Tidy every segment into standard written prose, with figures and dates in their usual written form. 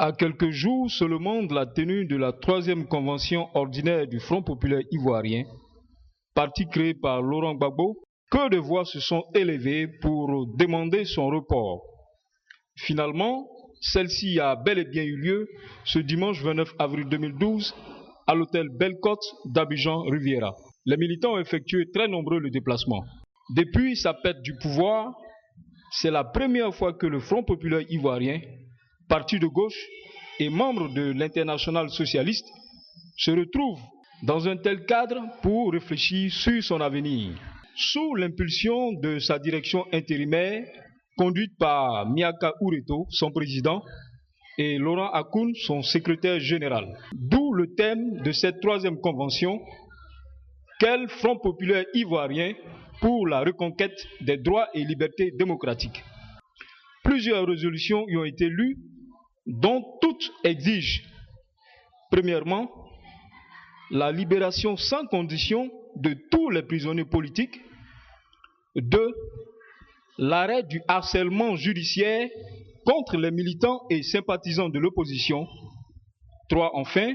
À quelques jours seulement de la tenue de la 3e convention ordinaire du Front populaire ivoirien, parti créé par Laurent Gbagbo, que de voix se sont élevées pour demander son report. Finalement, celle-ci a bel et bien eu lieu ce dimanche 29 avril 2012 à l'hôtel Bellecote d'Abidjan-Riviera. Les militants ont effectué très nombreux le déplacement. Depuis sa perte du pouvoir, c'est la première fois que le Front populaire ivoirien, parti de gauche et membre de l'Internationale socialiste, se retrouve dans un tel cadre pour réfléchir sur son avenir. Sous l'impulsion de sa direction intérimaire, conduite par Miaka Ureto, son président, et Laurent Akoun, son secrétaire général. D'où le thème de cette 3e convention, quel Front populaire ivoirien pour la reconquête des droits et libertés démocratiques. Plusieurs résolutions y ont été lues, dont toutes exigent, premièrement, la libération sans condition de tous les prisonniers politiques. 2. L'arrêt du harcèlement judiciaire contre les militants et sympathisants de l'opposition. 3. Enfin,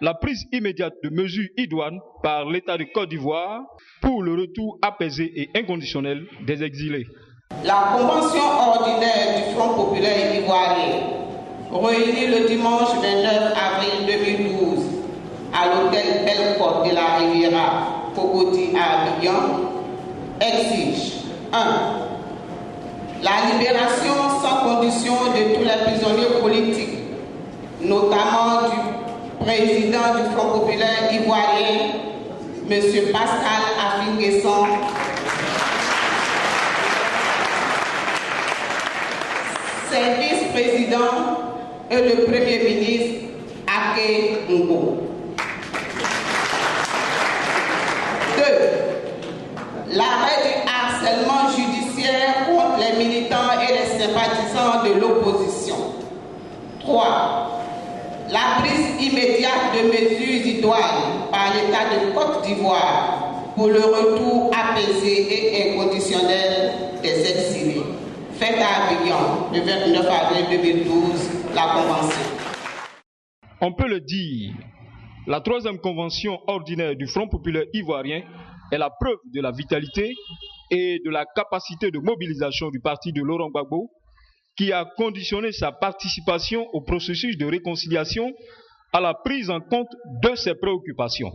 la prise immédiate de mesures idoines par l'État de Côte d'Ivoire pour le retour apaisé et inconditionnel des exilés. La convention ordinaire du Front populaire ivoirien, réunie le dimanche 29 avril 2012 à l'hôtel Bellecote de la Riviera, Cocody à Abidjan, exige 1. La libération sans condition de tous les prisonniers politiques, notamment du président du Front populaire ivoirien, M. Pascal Affi-N'Guessan, ses vice-présidents et le Premier ministre Aké Ngo. 2. L'arrêt du harcèlement judiciaire contre les militants et les sympathisants de l'opposition. 3. La prise immédiate de mesures idoines par l'État de Côte d'Ivoire pour le retour apaisé et inconditionnel des exilés. Faite à Abidjan, le 29 avril 2012, la Convention. On peut le dire, la 3e convention ordinaire du Front populaire ivoirien est la preuve de la vitalité et de la capacité de mobilisation du parti de Laurent Gbagbo, qui a conditionné sa participation au processus de réconciliation à la prise en compte de ses préoccupations.